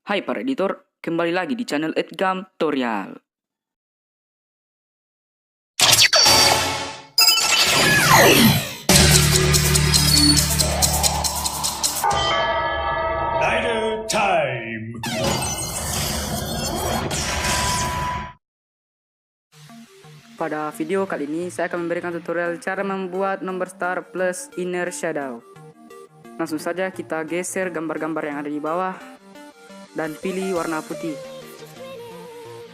Hai para editor, kembali lagi di channel Edgam Tutorial. Night time. Pada video kali ini saya akan memberikan tutorial cara membuat nomor star plus inner shadow. Langsung saja kita geser gambar-gambar yang ada di bawah dan pilih warna putih.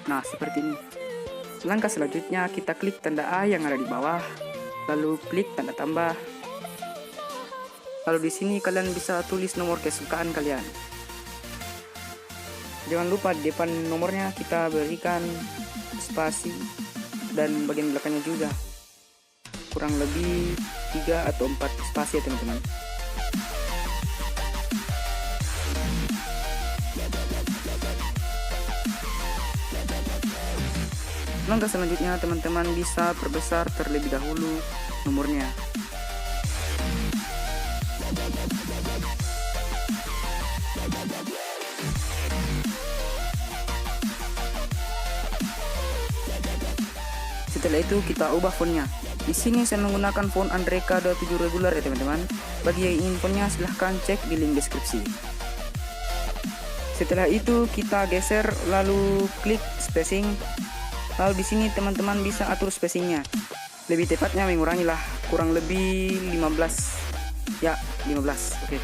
Nah, seperti ini. Langkah selanjutnya kita klik tanda A yang ada di bawah, lalu klik tanda tambah. Lalu di sini kalian bisa tulis nomor kesukaan kalian. Jangan lupa di depan nomornya kita berikan spasi dan bagian belakangnya juga. Kurang lebih 3 atau 4 spasi ya teman-teman. Langkah selanjutnya teman-teman bisa perbesar terlebih dahulu nomornya. Setelah itu kita ubah fontnya. Di sini saya menggunakan font Andreka 27 regular ya teman-teman. Bagi yang ingin fontnya silahkan cek di link deskripsi. Setelah itu kita geser lalu klik spacing. Lalu di sini teman-teman bisa atur spacingnya. Lebih tepatnya mengurangilah, kurang lebih 15. Ya, 15. Oke.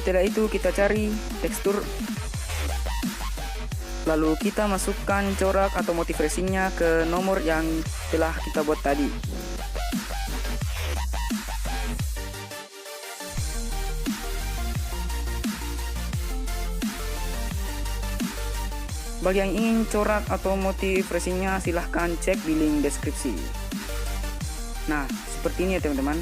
Setelah itu kita cari tekstur. Lalu kita masukkan corak atau motif racingnya ke nomor yang telah kita buat tadi. Bagi yang ingin corak atau motif racingnya silahkan cek di link deskripsi. Nah, seperti ini ya teman-teman.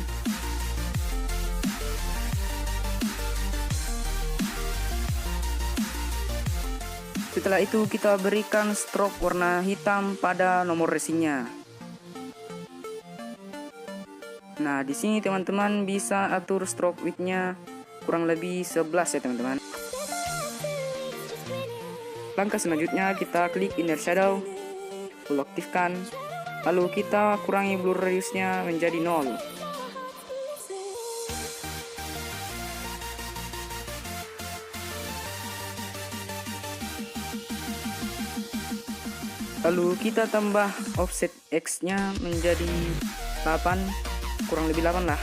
Setelah itu kita berikan stroke warna hitam pada nomor racingnya. Nah, di sini teman-teman bisa atur stroke width-nya kurang lebih 11 ya teman-teman. Langkah selanjutnya kita klik inner shadow, full aktifkan, lalu kita kurangi blur radiusnya menjadi 0. Lalu kita tambah offset X-nya menjadi 8, kurang lebih 8 lah.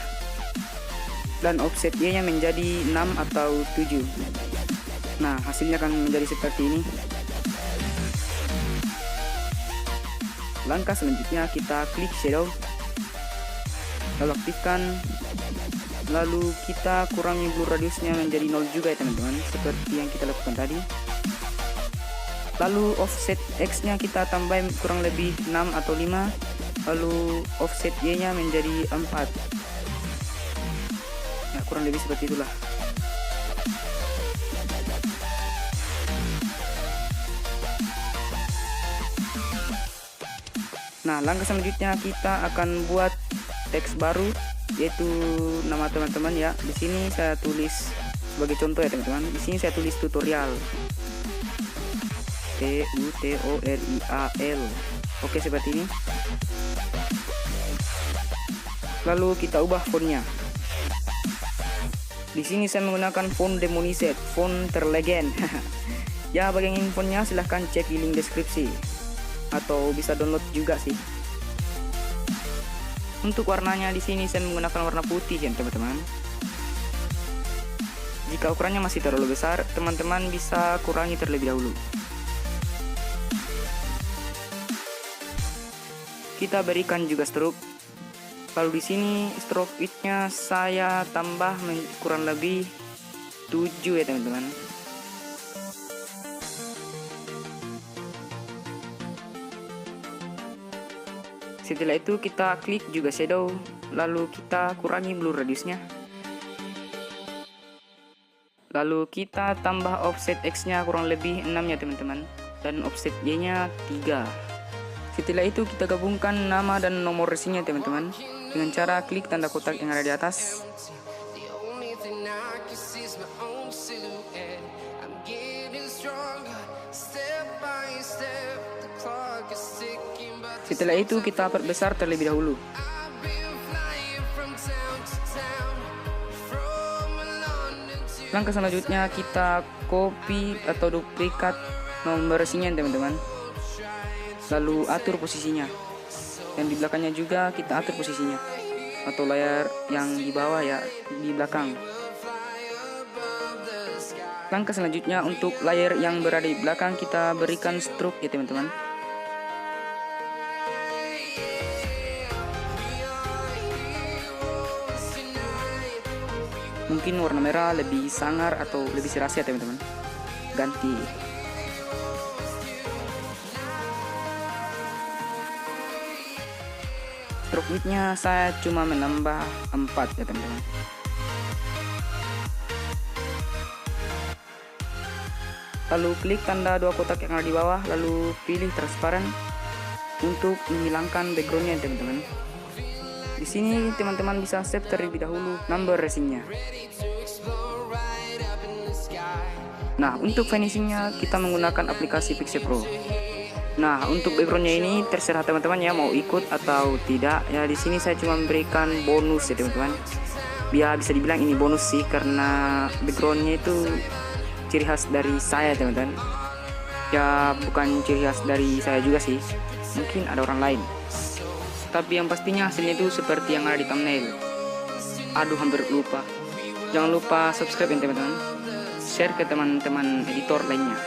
Dan offset Y-nya menjadi 6 atau 7. Nah, hasilnya akan menjadi seperti ini. Langkah selanjutnya kita klik shadow, lalu aktifkan, lalu kita kurangi blur radiusnya menjadi 0 juga ya teman-teman, seperti yang kita lakukan tadi. Lalu offset X-nya kita tambah kurang lebih 6 atau 5, lalu offset Y-nya menjadi 4. Nah, kurang lebih seperti itulah. Nah, langkah selanjutnya kita akan buat teks baru, yaitu nama teman-teman ya. Di sini saya tulis sebagai contoh ya teman-teman. Di sini saya tulis tutorial. TUTORIAL. Oke, seperti ini. Lalu kita ubah fontnya. Di sini saya menggunakan font Demonized, font terlegend. Ya, bagi yang ingin fontnya silahkan cek di link deskripsi. Atau bisa download juga sih. Untuk warnanya di sini saya menggunakan warna putih ya teman-teman. Jika ukurannya masih terlalu besar, teman-teman bisa kurangi terlebih dahulu. Kita berikan juga stroke. Lalu di sini stroke width-nya saya tambah kurang lebih 7 ya teman-teman. Setelah itu kita klik juga shadow, lalu kita kurangi blur radiusnya. Lalu kita tambah offset X-nya kurang lebih 6 ya teman-teman, dan offset Y-nya 3. Setelah itu kita gabungkan nama dan nomor racingnya teman-teman dengan cara klik tanda kotak yang ada di atas. silhouette. I'm getting stronger, step by step. The clock is ticking, but Setelah itu kita perbesar terlebih dahulu. I've been flying from town to town, from London to Langkah selanjutnya kita copy atau duplikat nomor resinya teman-teman. Lalu atur posisinya. Dan di belakangnya juga kita atur posisinya. Atau layar yang di bawah ya, di belakang. Langkah selanjutnya untuk layar yang berada di belakang kita berikan stroke ya teman-teman. Mungkin warna merah lebih sangar atau lebih serasi ya teman-teman. Ganti. Stroke width-nya saya cuma menambah 4 ya teman-teman. Lalu klik tanda dua kotak yang ada di bawah, lalu pilih transparan untuk menghilangkan backgroundnya teman-teman. Di sini teman-teman bisa save terlebih dahulu number racingnya. Nah, untuk finishingnya kita menggunakan aplikasi Pixel Pro. Nah, untuk backgroundnya ini terserah teman-teman ya mau ikut atau tidak. Ya di sini saya cuma memberikan bonus ya teman-teman. Biar bisa dibilang ini bonus sih karena backgroundnya itu ciri khas dari saya teman-teman. Ya bukan ciri khas dari saya juga sih. Mungkin ada orang lain. Tapi yang pastinya hasilnya itu seperti yang ada di thumbnail. Aduh hampir lupa. Jangan lupa subscribe ya teman-teman. Share ke teman-teman editor lainnya.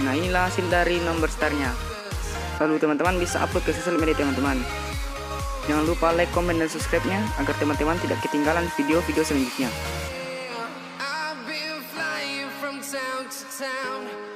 Nah inilah hasil dari number star-nya. Lalu teman-teman bisa upload ke sosial media teman-teman. Jangan lupa like, comment, dan subscribe-nya agar teman-teman tidak ketinggalan video-video selanjutnya. I've been flying from town to town.